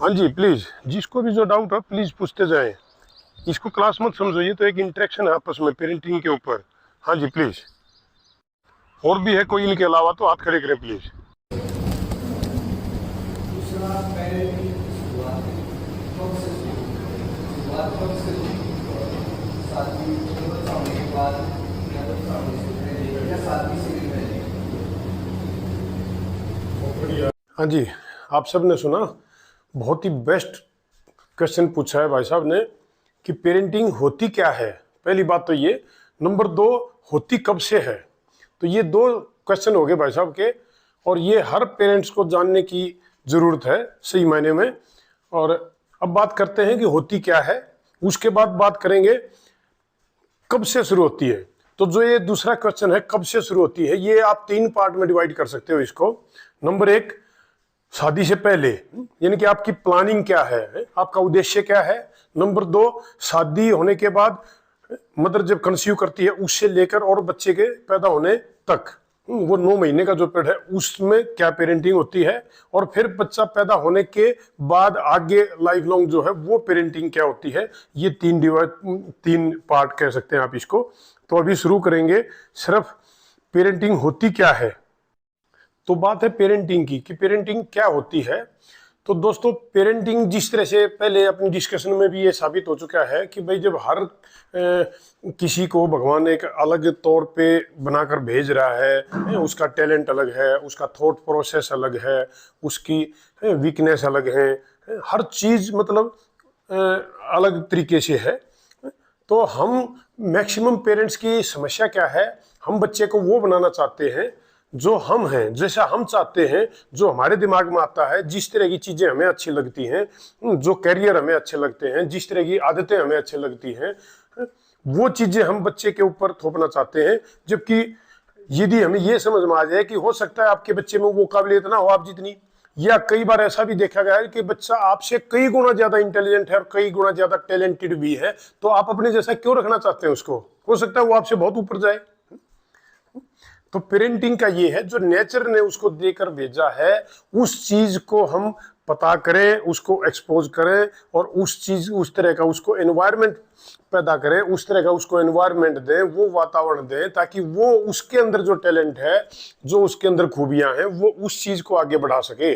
हाँ जी प्लीज, जिसको भी जो डाउट है प्लीज पूछते जाएं। इसको क्लास मत समझो, ये तो एक इंटरेक्शन है आपस में पेरेंटिंग के ऊपर। हाँ जी प्लीज। और भी है कोई इनके अलावा तो हाथ खड़े करें प्लीज। दूसरा पेरेंटिंग की शुरुआत कब से शुरुआत कब से सातवीं बच्चा होने के बाद या बच्चा होने से पहले या सातवीं से भी पहले। हाँ जी, आप सब ने सुना, बहुत ही बेस्ट क्वेश्चन पूछा है भाई साहब ने कि पेरेंटिंग होती क्या है। पहली बात तो ये, नंबर दो होती कब से है। तो ये दो क्वेश्चन हो गए भाई साहब के, और ये हर पेरेंट्स को जानने की जरूरत है सही मायने में। और अब बात करते हैं कि होती क्या है, उसके बाद बात करेंगे कब से शुरू होती है। तो जो ये दूसरा क्वेश्चन है कब से शुरू होती है, ये आप तीन पार्ट में डिवाइड कर सकते हो इसको। नंबर एक, शादी से पहले, यानी कि आपकी प्लानिंग क्या है, आपका उद्देश्य क्या है। नंबर दो, शादी होने के बाद मदर जब कंसीव करती है उससे लेकर और बच्चे के पैदा होने तक, वो 9 महीने का जो पीरियड है उसमें क्या पेरेंटिंग होती है। और फिर बच्चा पैदा होने के बाद आगे लाइफ लॉन्ग जो है वो पेरेंटिंग क्या होती है। ये तीन पार्ट कह सकते हैं आप इसको। तो अभी शुरू करेंगे सिर्फ पेरेंटिंग होती क्या है। तो बात है पेरेंटिंग की कि पेरेंटिंग क्या होती है। तो दोस्तों, पेरेंटिंग जिस तरह से पहले अपनी डिस्कशन में भी ये साबित हो चुका है कि भाई जब हर किसी को भगवान एक अलग तौर पे बनाकर भेज रहा है, उसका टैलेंट अलग है, उसका थॉट प्रोसेस अलग है, उसकी वीकनेस अलग है, हर चीज मतलब अलग तरीके से है। तो हम मैक्सिमम पेरेंट्स की समस्या क्या है, हम बच्चे को वो बनाना चाहते हैं जो हम हैं, जैसा हम चाहते हैं, जो हमारे दिमाग में आता है, जिस तरह की चीजें हमें अच्छी लगती हैं, जो कैरियर हमें अच्छे लगते हैं, जिस तरह की आदतें हमें अच्छी लगती हैं, वो चीजें हम बच्चे के ऊपर थोपना चाहते हैं। जबकि यदि हमें ये समझ में आ जाए कि हो सकता है आपके बच्चे में वो काबिलियत ना हो आप जितनी, या कई बार ऐसा भी देखा गया है कि बच्चा आपसे कई गुना ज्यादा इंटेलिजेंट है और कई गुना ज्यादा टैलेंटेड भी है, तो आप अपने जैसा क्यों रखना चाहते हैं उसको। हो सकता है वो आपसे बहुत ऊपर जाए। तो पेरेंटिंग का ये है, जो नेचर ने उसको देकर भेजा है उस चीज को हम पता करें, उसको एक्सपोज करें, और उस चीज उस तरह का उसको एनवायरनमेंट पैदा करें, उस तरह का उसको एनवायरनमेंट दें, वो वातावरण दें, ताकि वो उसके अंदर जो टैलेंट है, जो उसके अंदर खूबियां हैं, वो उस चीज को आगे बढ़ा सके।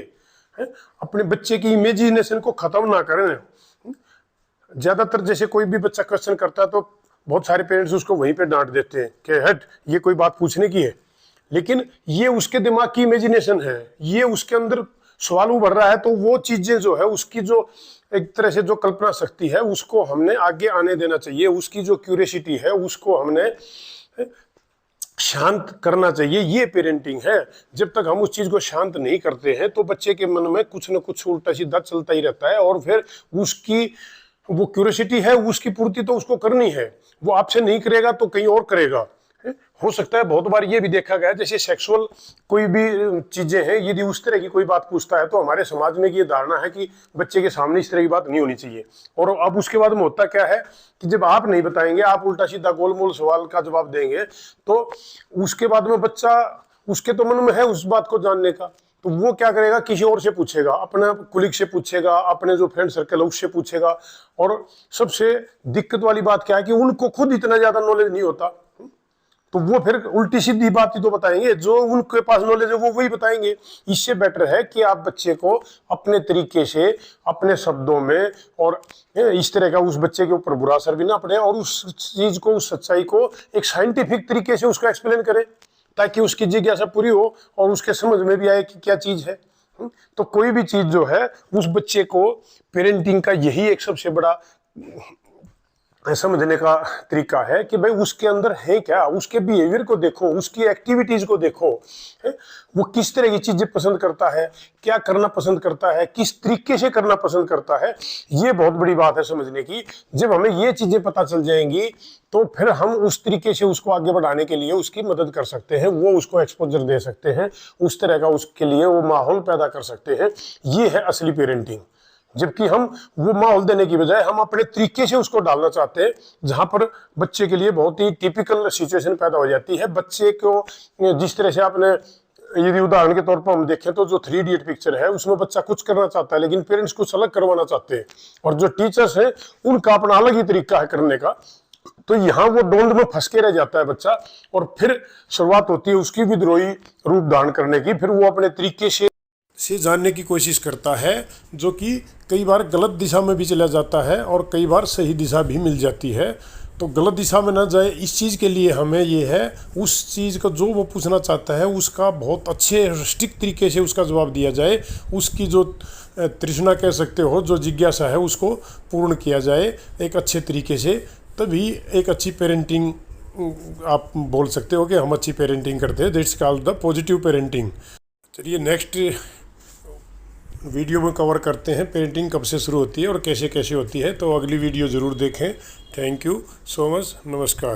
अपने बच्चे की इमेजिनेशन को खत्म ना करें। ज्यादातर जैसे कोई भी बच्चा क्वेश्चन करता है तो बहुत सारे पेरेंट्स उसको वहीं पे डांट देते हैं कि हट, ये कोई बात पूछने की है। लेकिन ये उसके दिमाग की इमेजिनेशन है, ये उसके अंदर सवाल उभर रहा है, तो वो चीजें जो है उसकी जो एक तरह से जो कल्पना शक्ति है उसको हमने आगे आने देना चाहिए, उसकी जो क्यूरियोसिटी है उसको हमने शांत करना चाहिए। ये पेरेंटिंग है। जब तक हम उस चीज को शांत नहीं करते हैं तो बच्चे के मन में कुछ न कुछ उल्टा सीधा चलता ही रहता है, और फिर उसकी वो क्यूरियोसिटी है उसकी पूर्ति तो उसको करनी है, वो आपसे नहीं करेगा तो कहीं और करेगा। हो सकता है बहुत बार ये भी देखा गया, जैसे सेक्सुअल कोई भी चीजें हैं, यदि उस तरह की कोई बात पूछता है तो हमारे समाज में ये धारणा है कि बच्चे के सामने इस तरह की बात नहीं होनी चाहिए। और अब उसके बाद में होता क्या है कि जब आप नहीं बताएंगे, आप उल्टा सीधा गोलमोल सवाल का जवाब देंगे, तो उसके बाद में बच्चा, उसके तो मन में है उस बात को जानने का, तो वो क्या करेगा, किसी और से पूछेगा, अपने कुलीग से पूछेगा, अपने जो फ्रेंड सर्कल है उससे पूछेगा। और सबसे दिक्कत वाली बात क्या है कि उनको खुद इतना ज्यादा नॉलेज नहीं होता, तो वो फिर उल्टी सीधी बात ही तो बताएंगे, जो उनके पास नॉलेज है वो वही बताएंगे। इससे बेटर है कि आप बच्चे को अपने तरीके से, अपने शब्दों में, और इस तरह का उस बच्चे के ऊपर बुरा असर भी ना पड़े, और उस चीज को, उस सच्चाई को एक साइंटिफिक तरीके से उसको एक्सप्लेन करें, ताकि उसकी जिज्ञासा पूरी हो और उसके समझ में भी आए कि क्या चीज है। तो कोई भी चीज जो है उस बच्चे को, पेरेंटिंग का यही एक सबसे बड़ा समझने का तरीका है कि भाई उसके अंदर है क्या, उसके बिहेवियर को देखो, उसकी एक्टिविटीज को देखो, वो किस तरह की चीजें पसंद करता है, क्या करना पसंद करता है, किस तरीके से करना पसंद करता है। ये बहुत बड़ी बात है समझने की। जब हमें ये चीजें पता चल जाएंगी तो फिर हम उस तरीके से उसको आगे बढ़ाने के लिए उसकी मदद कर सकते हैं, वो उसको एक्सपोजर दे सकते हैं, उस तरह का उसके लिए वो माहौल पैदा कर सकते हैं। ये है असली पेरेंटिंग। जबकि हम वो माहौल देने की बजाय हम अपने तरीके से उसको डालना चाहते हैं, जहां पर बच्चे के लिए बहुत ही टिपिकल सिचुएशन पैदा हो जाती है। बच्चे को जिस तरह से आपने यदि उदाहरण के तौर पर हम देखें तो जो 3 इडियट पिक्चर है उसमें बच्चा कुछ करना चाहता है लेकिन पेरेंट्स कुछ अलग करवाना चाहते हैं, और जो टीचर्स हैं उनका अपना अलग ही तरीका है करने का। तो यहाँ वो डोंड में फंस के रह जाता है बच्चा, और फिर शुरुआत होती है उसकी विद्रोही रूप धारण करने की। फिर वो अपने तरीके से जानने की कोशिश करता है, जो कि कई बार गलत दिशा में भी चला जाता है और कई बार सही दिशा भी मिल जाती है। तो गलत दिशा में ना जाए इस चीज़ के लिए हमें ये है उस चीज़ का जो वो पूछना चाहता है उसका बहुत अच्छे स्ट्रिक्ट तरीके से उसका जवाब दिया जाए, उसकी जो तृष्णा कह सकते हो, जो जिज्ञासा है उसको पूर्ण किया जाए एक अच्छे तरीके से। तभी एक अच्छी पेरेंटिंग आप बोल सकते हो कि हम अच्छी पेरेंटिंग करते हैं। That's called the positive parenting. चलिए नेक्स्ट वीडियो में कवर करते हैं पेरेंटिंग कब से शुरू होती है और कैसे कैसे होती है। तो अगली वीडियो ज़रूर देखें। Thank you so much. नमस्कार।